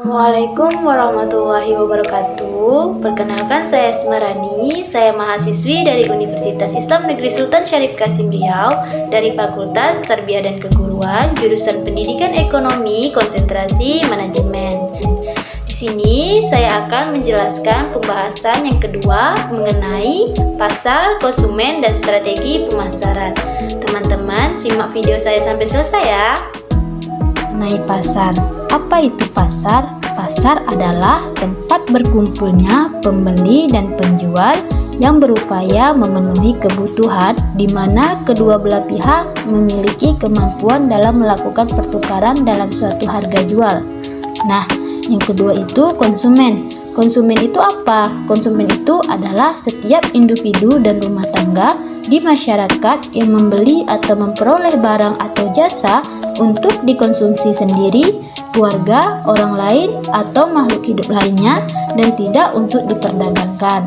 Assalamualaikum warahmatullahi wabarakatuh. Perkenalkan, saya Esmarani. Saya mahasiswi dari Universitas Islam Negeri Sultan Syarif Qasim Riau dari Fakultas Tarbiyah dan Keguruan, jurusan Pendidikan Ekonomi, Konsentrasi Manajemen. Di sini saya akan menjelaskan pembahasan yang kedua mengenai pasar, konsumen, dan strategi pemasaran. Teman-teman, simak video saya sampai selesai ya. Mengenai pasar. Apa itu pasar? Pasar adalah tempat berkumpulnya pembeli dan penjual yang berupaya memenuhi kebutuhan di mana kedua belah pihak memiliki kemampuan dalam melakukan pertukaran dalam suatu harga jual. Nah, yang kedua itu konsumen. Konsumen itu apa? Konsumen itu adalah setiap individu dan rumah tangga di masyarakat yang membeli atau memperoleh barang atau jasa untuk dikonsumsi sendiri, keluarga, orang lain, atau makhluk hidup lainnya, dan tidak untuk diperdagangkan.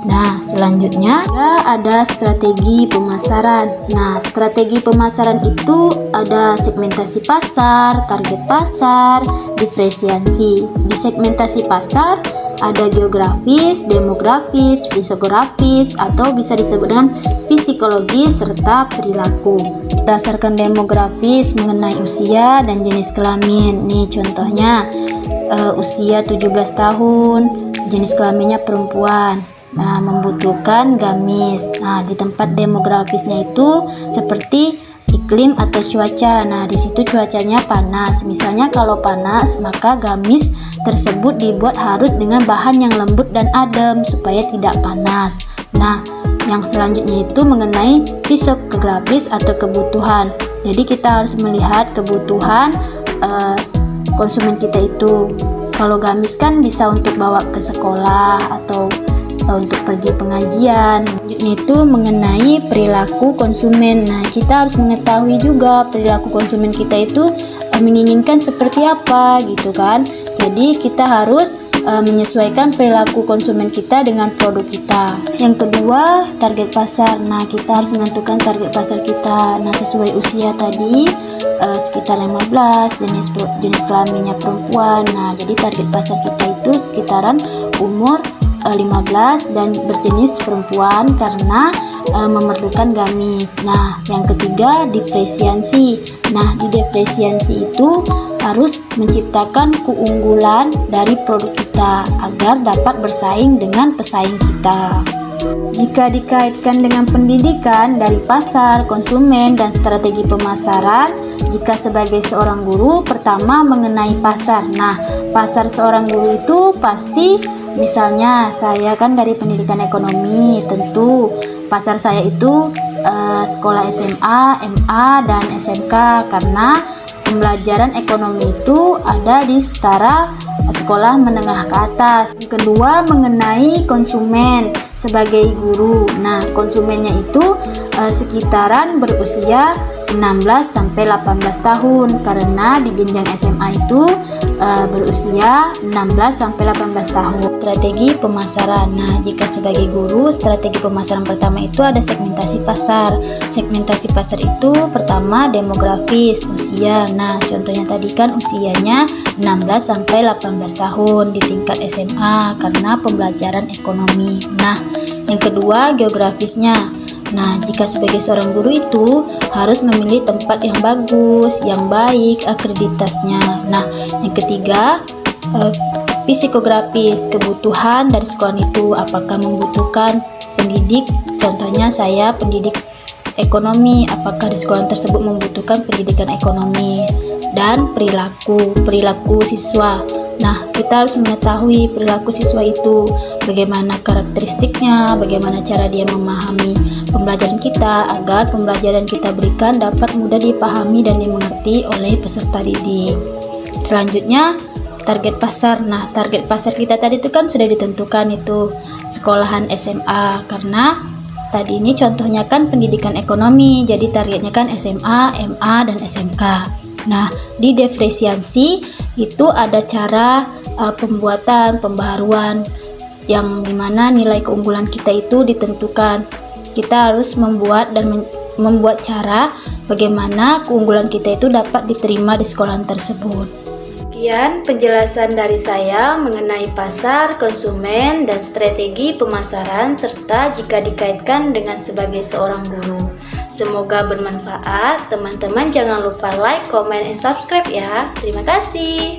Nah, selanjutnya ada strategi pemasaran. Nah, strategi pemasaran itu ada segmentasi pasar, target pasar, diferensiasi. Di segmentasi pasar ada geografis, demografis, fisiografis, atau bisa disebut dengan psikologis serta perilaku. Berdasarkan demografis mengenai usia dan jenis kelamin. Nih contohnya usia 17 tahun, jenis kelaminnya perempuan. Nah, membutuhkan gamis. Nah, di tempat demografisnya itu seperti iklim atau cuaca. Nah, di situ cuacanya panas. Misalnya kalau panas, maka gamis tersebut dibuat harus dengan bahan yang lembut dan adem supaya tidak panas. Nah, yang selanjutnya itu mengenai fisiografis atau kebutuhan. Jadi kita harus melihat kebutuhan konsumen kita itu. Kalau gamis kan bisa untuk bawa ke sekolah atau untuk pergi pengajian. Selanjutnya itu mengenai perilaku konsumen. Nah, kita harus mengetahui juga perilaku konsumen kita itu menginginkan seperti apa gitu kan. Jadi kita harus menyesuaikan perilaku konsumen kita dengan produk kita. Yang kedua, target pasar. Nah, kita harus menentukan target pasar kita. Nah, sesuai usia tadi sekitar 15, jenis kelaminnya perempuan. Nah, jadi target pasar kita itu sekitaran umur 15 dan berjenis perempuan karena memerlukan gamis. Nah, yang ketiga diferensiasi. Nah, di diferensiasi itu harus menciptakan keunggulan dari produk kita agar dapat bersaing dengan pesaing kita. Jika dikaitkan dengan pendidikan dari pasar, konsumen, dan strategi pemasaran, jika sebagai seorang guru, pertama mengenai pasar. Nah, pasar seorang guru itu pasti, misalnya saya kan dari pendidikan ekonomi, tentu pasar saya itu sekolah SMA, MA, dan SMK karena pembelajaran ekonomi itu ada di setara sekolah menengah ke atas. Yang kedua mengenai konsumen sebagai guru. Nah, konsumennya itu sekitaran berusia 16 sampai 18 tahun karena di jenjang SMA itu berusia 16 sampai 18 tahun. Strategi pemasaran. Nah, jika sebagai guru, strategi pemasaran pertama itu ada segmentasi pasar. Segmentasi pasar itu pertama demografis, usia. Nah, contohnya tadi kan usianya 16 sampai 18 tahun di tingkat SMA karena pembelajaran ekonomi. Nah, yang kedua geografisnya. Nah, jika sebagai seorang guru itu harus memilih tempat yang bagus, yang baik, akreditasnya. Nah, yang ketiga psikografis, kebutuhan dari sekolah itu, apakah membutuhkan pendidik, contohnya saya pendidik ekonomi, apakah di sekolah tersebut membutuhkan pendidikan ekonomi, dan perilaku siswa. Nah, kita harus mengetahui perilaku siswa itu, bagaimana karakteristiknya, bagaimana cara dia memahami pembelajaran kita agar pembelajaran kita berikan dapat mudah dipahami dan dimengerti oleh peserta didik. Selanjutnya, target pasar. Nah, target pasar kita tadi itu kan sudah ditentukan itu sekolahan SMA karena tadi ini contohnya kan pendidikan ekonomi, jadi targetnya kan SMA, MA, dan SMK. Nah, di diferensiasi itu ada cara pembuatan, pembaharuan yang dimana nilai keunggulan kita itu ditentukan. Kita harus membuat membuat cara bagaimana keunggulan kita itu dapat diterima di sekolah tersebut. Sekian penjelasan dari saya mengenai pasar, konsumen, dan strategi pemasaran serta jika dikaitkan dengan sebagai seorang guru. Semoga bermanfaat. Teman-teman jangan lupa like, comment, and subscribe ya. Terima kasih.